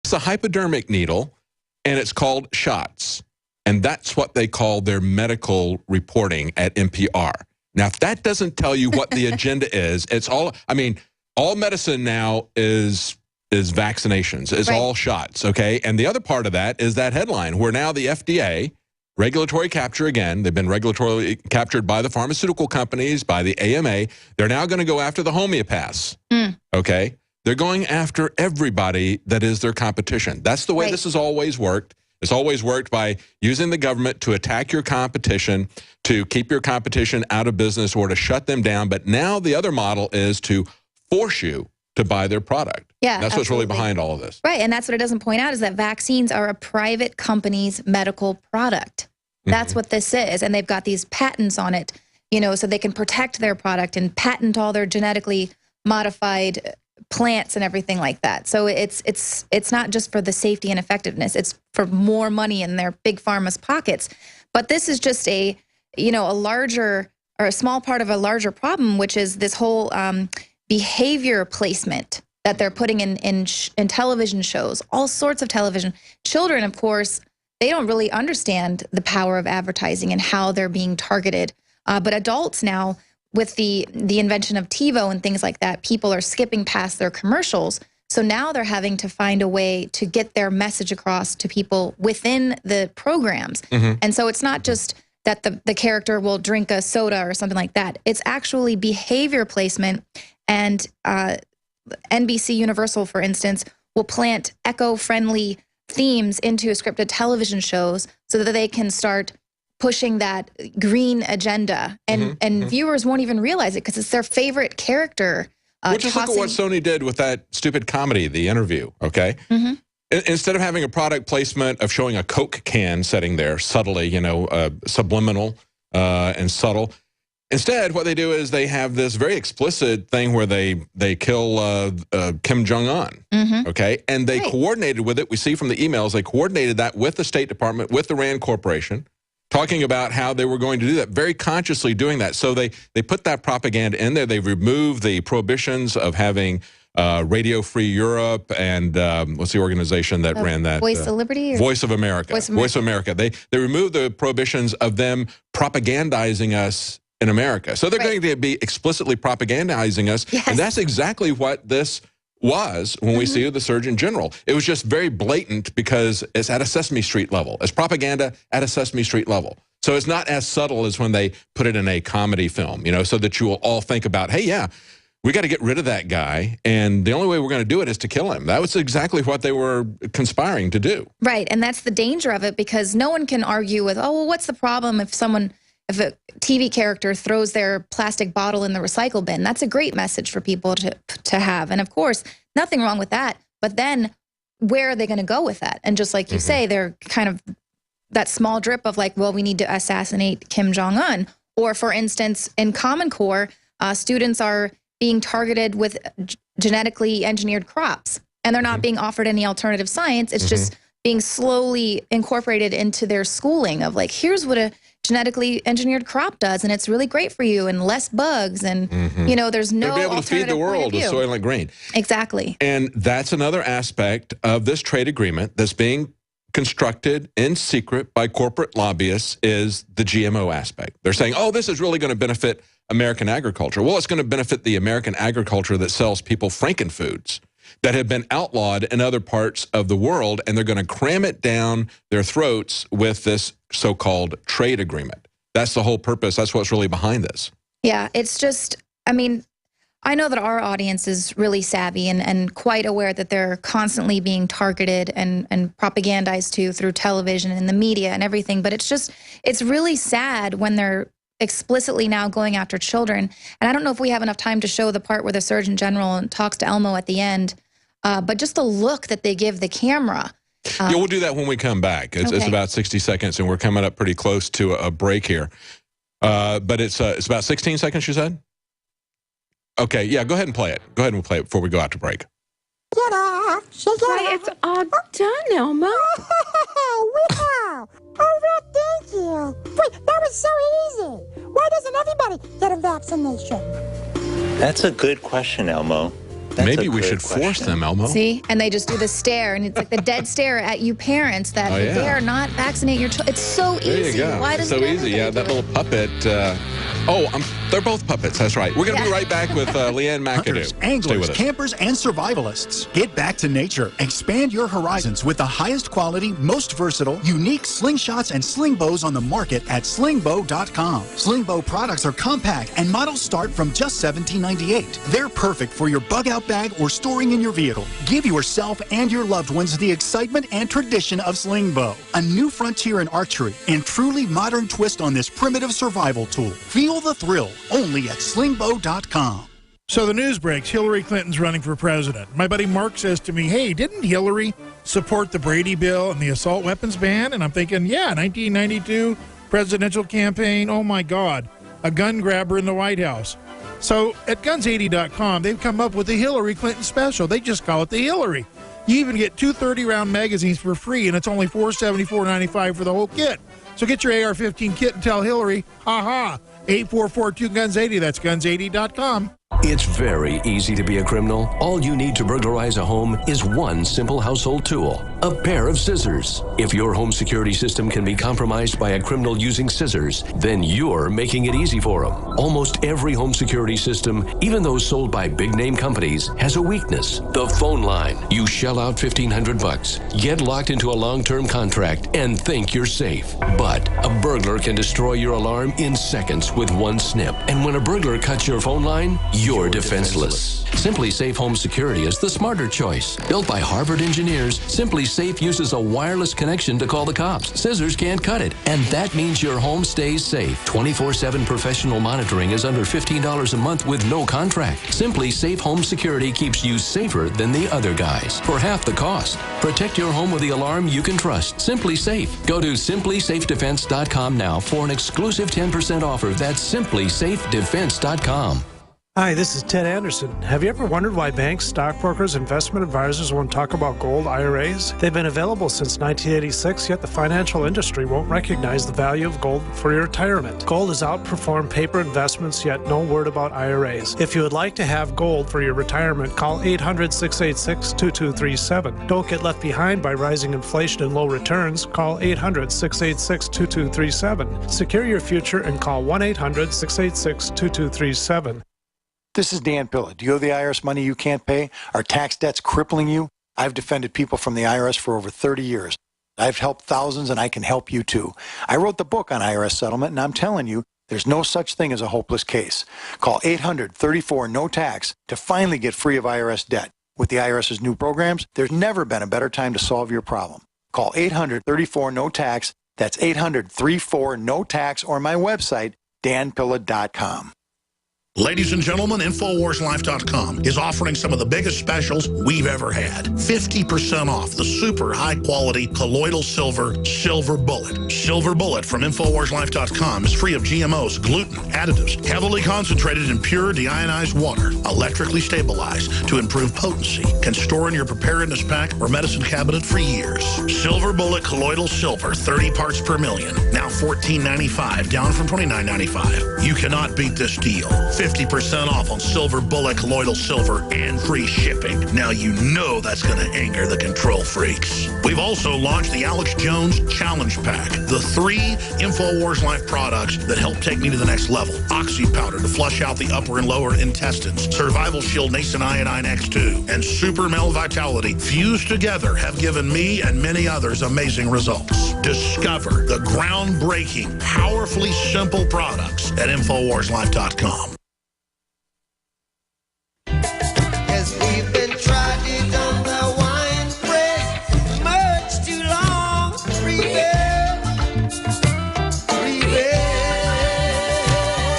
It's a hypodermic needle, and it's called shots. And that's what they call their medical reporting at NPR. Now, if that doesn't tell you what the agenda is, it's all, I mean, all medicine now is vaccinations, is all shots, okay? And the other part of that is that headline where now the FDA, regulatory capture again, they've been regulatorily captured by the pharmaceutical companies, by the AMA. They're now going to go after the homeopaths, okay? They're going after everybody that is their competition. That's the way this has always worked. It's always worked by using the government to attack your competition, to keep your competition out of business or to shut them down. But now the other model is to force you to buy their product. Yeah, that's what's really behind all of this. Right, and that's what it doesn't point out is that vaccines are a private company's medical product. That's what this is, and they've got these patents on it, you know, so they can protect their product and patent all their genetically modified plants and everything like that. So it's not just for the safety and effectiveness, it's for more money in their big pharma's pockets. But this is just a, you know, a larger or a small part of a larger problem, which is this whole behavior placement that they're putting in television shows, all sorts of television. Children, of course, they don't really understand the power of advertising and how they're being targeted. But adults now, with the invention of TiVo and things like that, people are skipping past their commercials. So now they're having to find a way to get their message across to people within the programs. And so it's not just that the character will drink a soda or something like that. It's actually behavior placement. And NBC Universal, for instance, will plant eco-friendly themes into scripted television shows so that they can start pushing that green agenda, and viewers won't even realize it because it's their favorite character. Just look at what Sony did with that stupid comedy, The Interview, okay? Instead of having a product placement of showing a Coke can sitting there subtly, you know, subliminal and subtle, instead what they do is they have this very explicit thing where they kill Kim Jong-un, okay? And they coordinated with it. We see from the emails, they coordinated that with the State Department, with the RAND Corporation, talking about how they were going to do that, very consciously doing that. So they put that propaganda in there. They removed the prohibitions of having Radio Free Europe and what's the organization that ran that? Voice of Liberty? Voice of America. Voice of America. They removed the prohibitions of them propagandizing us in America. So they're going to be explicitly propagandizing us. And that's exactly what this was when we see the Surgeon General. It was just very blatant because it's at a Sesame Street level. It's propaganda at a Sesame Street level. So it's not as subtle as when they put it in a comedy film, you know, so that you will all think about, hey, yeah, we got to get rid of that guy. And the only way we're going to do it is to kill him. That was exactly what they were conspiring to do. Right. And that's the danger of it, because no one can argue with, oh, well, what's the problem if a TV character throws their plastic bottle in the recycle bin? That's a great message for people to have. And of course, nothing wrong with that. But then where are they going to go with that? And just like you say, they're kind of that small drip of like, well, we need to assassinate Kim Jong-un. Or for instance, in Common Core, students are being targeted with genetically engineered crops, and they're not being offered any alternative science. It's just being slowly incorporated into their schooling of like, here's what a genetically engineered crop does, and it's really great for you, and less bugs, and you know, there's no be able to feed the world with soy like grain. Exactly. And that's another aspect of this trade agreement that's being constructed in secret by corporate lobbyists, is the GMO aspect. They're saying, oh, this is really going to benefit American agriculture. Well, it's going to benefit the American agriculture that sells people frankenfoods that have been outlawed in other parts of the world, and they're going to cram it down their throats with this so-called trade agreement. That's the whole purpose. That's what's really behind this. Yeah, it's just, I mean, I know that our audience is really savvy and quite aware that they're constantly being targeted and propagandized to through television and the media and everything, but it's really sad when they're explicitly now going after children. And I don't know if we have enough time to show the part where the Surgeon General talks to Elmo at the end, but just the look that they give the camera. Yeah, we'll do that when we come back. It's about 60 seconds, and we're coming up pretty close to a break here. But it's about 16 seconds, you said? Okay, yeah, go ahead and play it. Go ahead and play it before we go out to break. Right, it's all done, Elmo. Wow! Oh, well, thank you. Wait, that was so easy. Why doesn't everybody get a vaccination? That's a good question, Elmo. Maybe we should force them, Elmo. See? And they just do the stare, and it's like the dead stare at you parents that dare not vaccinate your children. It's so easy. There you go. Why does so easy? Yeah, that little puppet. They're both puppets. That's right. We're going to be right back with Leanne McAdoo. Hunters, anglers, campers, and survivalists. Get back to nature. Expand your horizons with the highest quality, most versatile, unique slingshots and sling bows on the market at slingbow.com. Slingbow products are compact and models start from just $17.98. They're perfect for your bug-out bag or storing in your vehicle. Give yourself and your loved ones the excitement and tradition of Slingbow, a new frontier in archery and truly modern twist on this primitive survival tool. Feel the thrill only at slingbow.com. So the news breaks. Hillary Clinton's running for president. My buddy Mark says to me, hey, didn't Hillary support the Brady bill and the assault weapons ban? And I'm thinking, yeah, 1992 presidential campaign. Oh, my God, a gun grabber in the White House. So at guns80.com, they've come up with the Hillary Clinton special. They just call it the Hillary. You even get 2 30-round magazines for free, and it's only $474.95 for the whole kit. So get your AR-15 kit and tell Hillary, ha-ha, 844-2-GUNS80. That's guns80.com. It's very easy to be a criminal. All you need to burglarize a home is one simple household tool, a pair of scissors. If your home security system can be compromised by a criminal using scissors, then you're making it easy for them. Almost every home security system, even those sold by big-name companies, has a weakness: the phone line. You shell out $1,500, get locked into a long-term contract, and think you're safe. But a burglar can destroy your alarm in seconds with one snip. And when a burglar cuts your phone line, you're defenseless. Simply Safe Home Security is the smarter choice. Built by Harvard engineers, Simply Safe uses a wireless connection to call the cops. Scissors can't cut it. And that means your home stays safe. 24/7 professional monitoring is under $15 a month with no contract. Simply Safe Home Security keeps you safer than the other guys for half the cost. Protect your home with the alarm you can trust. Simply Safe. Go to simplysafedefense.com now for an exclusive 10% offer. That's simplysafedefense.com. Hi, this is Ted Anderson. Have you ever wondered why banks, stockbrokers, investment advisors won't talk about gold IRAs? They've been available since 1986, yet the financial industry won't recognize the value of gold for your retirement. Gold has outperformed paper investments, yet no word about IRAs. If you would like to have gold for your retirement, call 800-686-2237. Don't get left behind by rising inflation and low returns. Call 800-686-2237. Secure your future and call 1-800-686-2237. This is Dan Pilla. Do you owe the IRS money you can't pay? Are tax debts crippling you? I've defended people from the IRS for over 30 years. I've helped thousands, and I can help you too. I wrote the book on IRS settlement, and I'm telling you, there's no such thing as a hopeless case. Call 800-34-NO-TAX to finally get free of IRS debt. With the IRS's new programs, there's never been a better time to solve your problem. Call 800-34-NO-TAX. That's 800-34-NO-TAX, or my website, danpilla.com. Ladies and gentlemen, InfoWarsLife.com is offering some of the biggest specials we've ever had. 50% off the super high-quality colloidal silver bullet. Silver Bullet from InfoWarsLife.com is free of GMOs, gluten, additives, heavily concentrated in pure deionized water, electrically stabilized to improve potency, can store in your preparedness pack or medicine cabinet for years. Silver Bullet colloidal silver, 30 parts per million, now $14.95, down from $29.95. You cannot beat this deal. 50% off on Silver Bullet colloidal silver and free shipping. Now you know that's going to anger the control freaks. We've also launched the Alex Jones Challenge Pack, the 3 InfoWars Life products that help take me to the next level. Oxy Powder to flush out the upper and lower intestines, Survival Shield Nascent Iodine X2, and Super Mel Vitality fused together have given me and many others amazing results. Discover the groundbreaking, powerfully simple products at InfoWarsLife.com.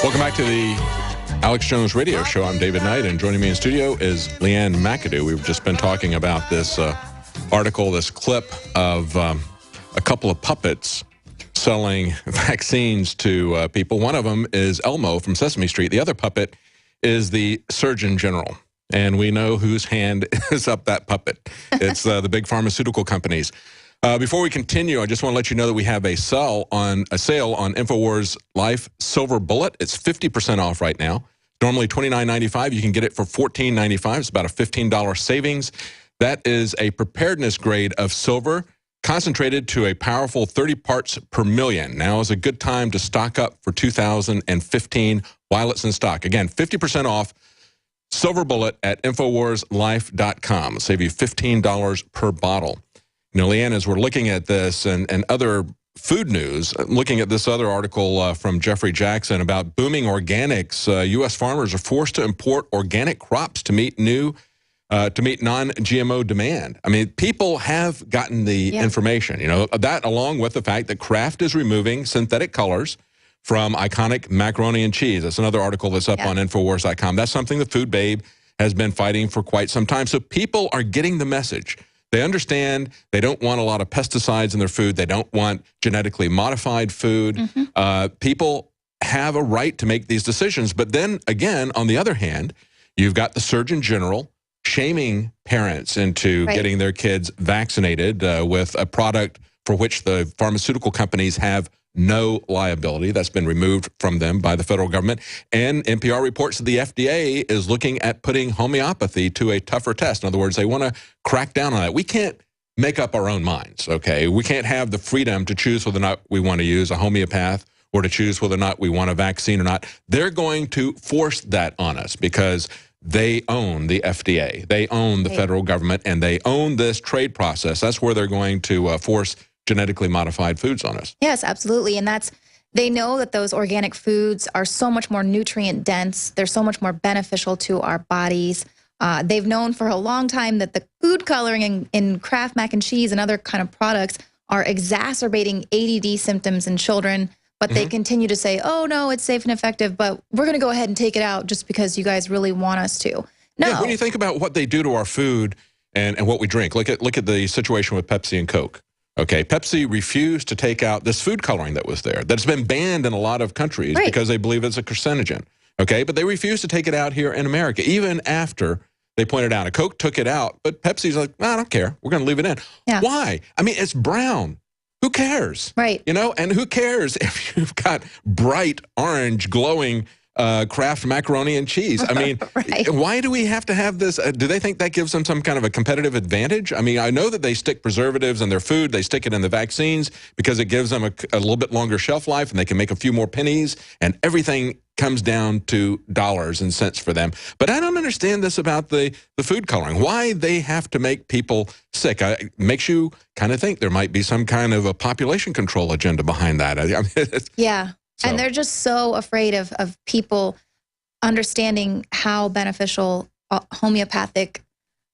Welcome back to the Alex Jones Radio Show. I'm David Knight, and joining me in studio is Leanne McAdoo. We've just been talking about this article, this clip of a couple of puppets selling vaccines to people. One of them is Elmo from Sesame Street. The other puppet is the Surgeon General. And we know whose hand is up that puppet. It's the big pharmaceutical companies. Before we continue, I just want to let you know that we have a sale on InfoWars Life Silver Bullet. It's 50% off right now. Normally $29.95. You can get it for $14.95. It's about a $15 savings. That is a preparedness grade of silver, concentrated to a powerful 30 parts per million. Now is a good time to stock up for 2015 while it's in stock. Again, 50% off Silver Bullet at InfoWarsLife.com. It'll save you $15 per bottle. You know, Leanne, as we're looking at this and other food news, looking at this other article from Jeffrey Jackson about booming organics, U.S. farmers are forced to import organic crops to meet non-GMO demand. I mean, people have gotten the information, you know, that along with the fact that Kraft is removing synthetic colors from iconic macaroni and cheese. That's another article that's up on Infowars.com. That's something the Food Babe has been fighting for quite some time. So people are getting the message. They understand they don't want a lot of pesticides in their food. They don't want genetically modified food. People have a right to make these decisions. But then again, on the other hand, you've got the Surgeon General shaming parents into getting their kids vaccinated with a product for which the pharmaceutical companies have no liability. That's been removed from them by the federal government. And NPR reports that the FDA is looking at putting homeopathy to a tougher test. In other words, they want to crack down on that. We can't make up our own minds, okay? We can't have the freedom to choose whether or not we want to use a homeopath or to choose whether or not we want a vaccine or not. They're going to force that on us because they own the FDA. They own the federal government, and they own this trade process. That's where they're going to force genetically modified foods on us. Yes, absolutely. And they know that those organic foods are so much more nutrient dense. They're so much more beneficial to our bodies. They've known for a long time that the food coloring in Kraft mac and cheese and other kind of products are exacerbating ADD symptoms in children. But they continue to say, oh, no, it's safe and effective, but we're going to go ahead and take it out just because you guys really want us to. No. Yeah, when you think about what they do to our food and what we drink, look at the situation with Pepsi and Coke. Okay, Pepsi refused to take out this food coloring that was there, that's been banned in a lot of countries because they believe it's a carcinogen. Okay, but they refused to take it out here in America, even after they pointed out. And Coke took it out, but Pepsi's like, I don't care. We're going to leave it in. Yeah. Why? I mean, it's brown. Who cares? Right. You know, and who cares if you've got bright orange glowing Kraft macaroni and cheese? I mean, why do we have to have this? Do they think that gives them some kind of a competitive advantage? I mean, I know that they stick preservatives in their food. They stick it in the vaccines because it gives them a little bit longer shelf life and they can make a few more pennies, and everything comes down to dollars and cents for them. But I don't understand this about the food coloring. Why they have to make people sick? It makes you kind of think there might be some kind of a population control agenda behind that. I mean, yeah. So. And they're just so afraid of people understanding how beneficial homeopathic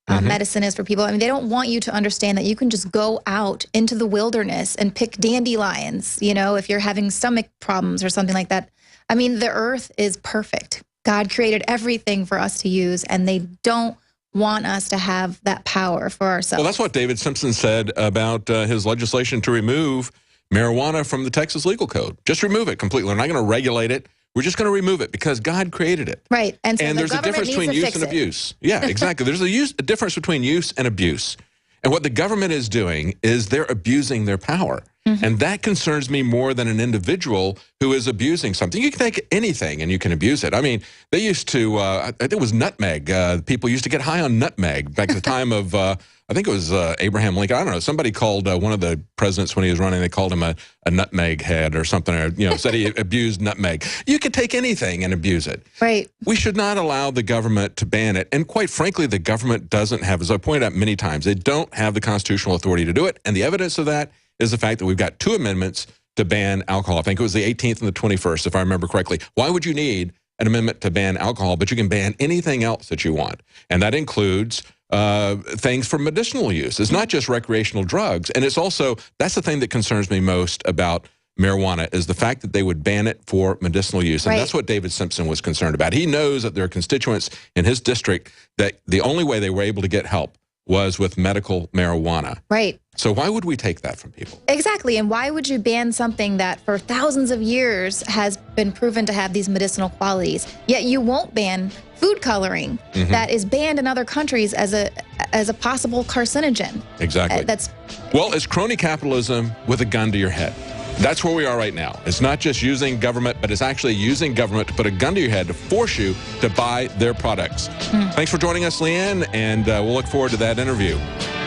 medicine is for people. I mean, they don't want you to understand that you can just go out into the wilderness and pick dandelions, you know, if you're having stomach problems or something like that. I mean, the earth is perfect. God created everything for us to use, and they don't want us to have that power for ourselves. Well, that's what David Simpson said about his legislation to remove marijuana from the Texas legal code. Just remove it completely. We're not going to regulate it. We're just going to remove it because God created it. Right. And, so there's a difference between use and abuse. Yeah, exactly. There's a difference between use and abuse. And what the government is doing is they're abusing their power. And that concerns me more than an individual who is abusing something. You can take anything and you can abuse it. I mean, they used to, I think it was nutmeg. People used to get high on nutmeg back at the time of, I think it was Abraham Lincoln. I don't know. Somebody called one of the presidents when he was running, they called him a nutmeg head or something, or, you know, said he abused nutmeg. You could take anything and abuse it. Right. We should not allow the government to ban it. And quite frankly, the government doesn't have, as I pointed out many times, they don't have the constitutional authority to do it. And the evidence of that is the fact that we've got 2 amendments to ban alcohol. I think it was the 18th and the 21st, if I remember correctly. Why would you need an amendment to ban alcohol, but you can ban anything else that you want? And that includes things for medicinal use. It's not just recreational drugs. And it's also, that's the thing that concerns me most about marijuana, is the fact that they would ban it for medicinal use. And that's what David Simpson was concerned about. He knows that there are constituents in his district that the only way they were able to get help was with medical marijuana. Right. So why would we take that from people? Exactly. And why would you ban something that for thousands of years has been proven to have these medicinal qualities? Yet you won't ban food coloring that is banned in other countries as a possible carcinogen. Exactly. That's well, it's crony capitalism with a gun to your head. That's where we are right now. It's not just using government, but it's actually using government to put a gun to your head to force you to buy their products. Thanks for joining us, Leanne, and we'll look forward to that interview.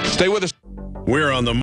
Stay with us. We're on the